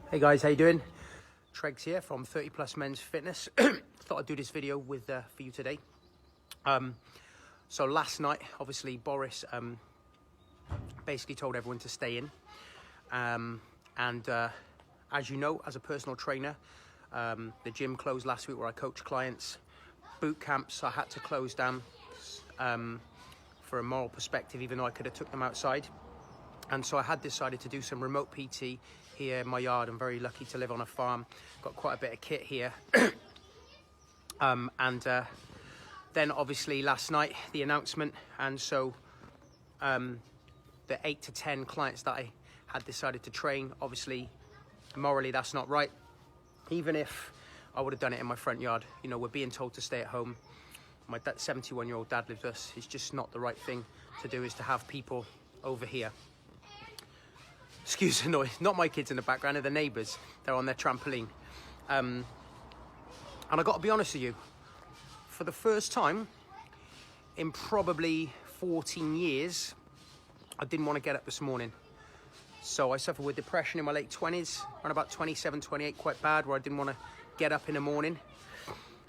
Hey guys, how you doing? Tregs here from 30 Plus Men's Fitness. Thought I'd do this video for you today. So last night, obviously Boris basically told everyone to stay in. As you know, as a personal trainer, the gym closed last week where I coach clients. Boot camps I had to close down for a moral perspective, even though I could have took them outside. And so I had decided to do some remote PT here in my yard. I'm very lucky to live on a farm. Got quite a bit of kit here. Then obviously last night, the announcement. And so the 8 to 10 clients that I had decided to train, obviously, morally, that's not right. Even if I would have done it in my front yard, you know, we're being told to stay at home. My 71-year-old dad lives with us. It's just not the right thing to do, is to have people over here. Excuse the noise, not my kids in the background, they're the neighbours. They're on their trampoline. And I got to be honest with you, for the first time in probably 14 years, I didn't want to get up this morning. So I suffered with depression in my late 20s, around about 27, 28, quite bad, where I didn't want to get up in the morning.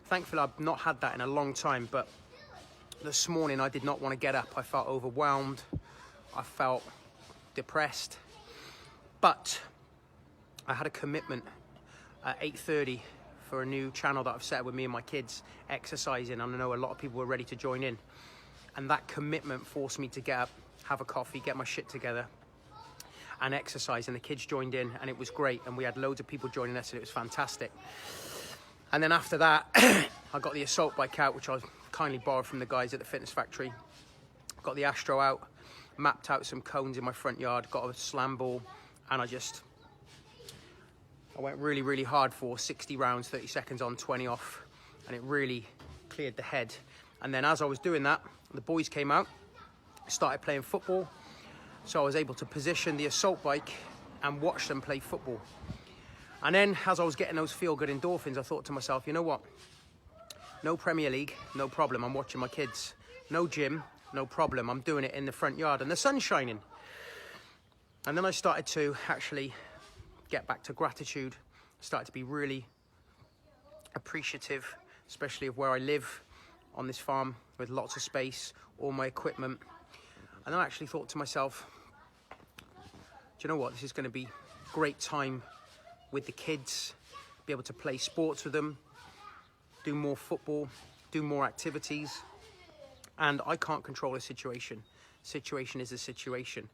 Thankfully, I've not had that in a long time, but this morning I did not want to get up. I felt overwhelmed, I felt depressed. But I had a commitment at 8:30 for a new channel that I've set with me and my kids, exercising, and I know a lot of people were ready to join in. And that commitment forced me to get up, have a coffee, get my shit together, and exercise. And the kids joined in, and it was great. And we had loads of people joining us, and it was fantastic. And then after that, I got the assault bike out, which I kindly borrowed from the guys at the Fitness Factory. Got the Astro out, mapped out some cones in my front yard, got a slam ball, and I went really, really hard for 60 rounds, 30 seconds on, 20 off, and it really cleared the head. And then as I was doing that, the boys came out, started playing football, so I was able to position the assault bike and watch them play football. And then as I was getting those feel-good endorphins, I thought to myself, you know what? No Premier League, no problem, I'm watching my kids. No gym, no problem, I'm doing it in the front yard, and the sun's shining. And then I started to actually get back to gratitude, started to be really appreciative, especially of where I live on this farm with lots of space, all my equipment. And then I actually thought to myself, do you know what? This is going to be great time with the kids, be able to play sports with them, do more football, do more activities. And I can't control a situation. Situation is a situation.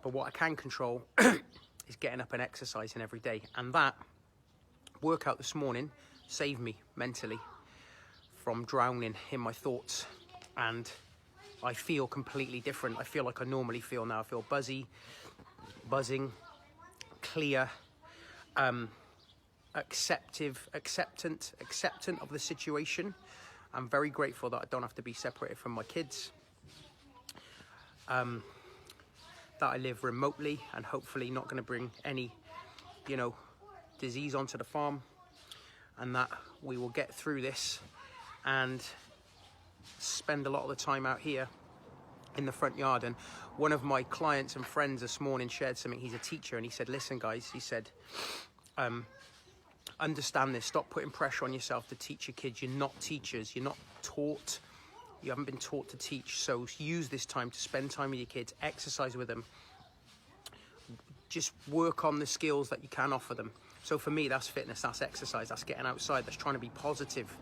But what I can control is getting up and exercising every day. And that workout this morning saved me mentally from drowning in my thoughts. And I feel completely different. I feel like I normally feel now. I feel buzzing, clear, acceptant of the situation. I'm very grateful that I don't have to be separated from my kids. That I live remotely and hopefully not going to bring any, disease onto the farm, and that we will get through this and spend a lot of the time out here in the front yard. And one of my clients and friends this morning shared something. He's a teacher, and he said, listen guys, he said, understand this, stop putting pressure on yourself to teach your kids. You're not teachers, you're not taught. You haven't been taught to teach, so use this time to spend time with your kids, exercise with them, just work on the skills that you can offer them. So for me, that's fitness, that's exercise, that's getting outside, that's trying to be positive.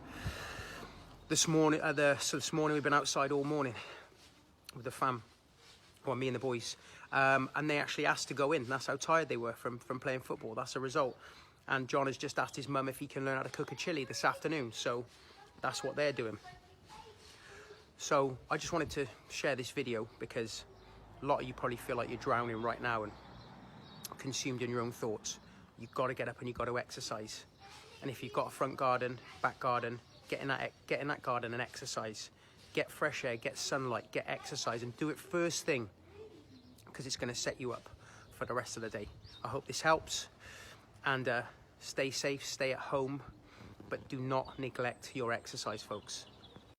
This morning we've been outside all morning with the fam, well, me and the boys, and they actually asked to go in. That's how tired they were from playing football. That's a result. And John has just asked his mum if he can learn how to cook a chili this afternoon, so that's what they're doing. So I just wanted to share this video because a lot of you probably feel like you're drowning right now and consumed in your own thoughts. You've got to get up and you've got to exercise. And if you've got a front garden, back garden, get in that garden and exercise. Get fresh air, get sunlight, get exercise, and do it first thing, because it's going to set you up for the rest of the day. I hope this helps, and stay safe, stay at home, but do not neglect your exercise, folks.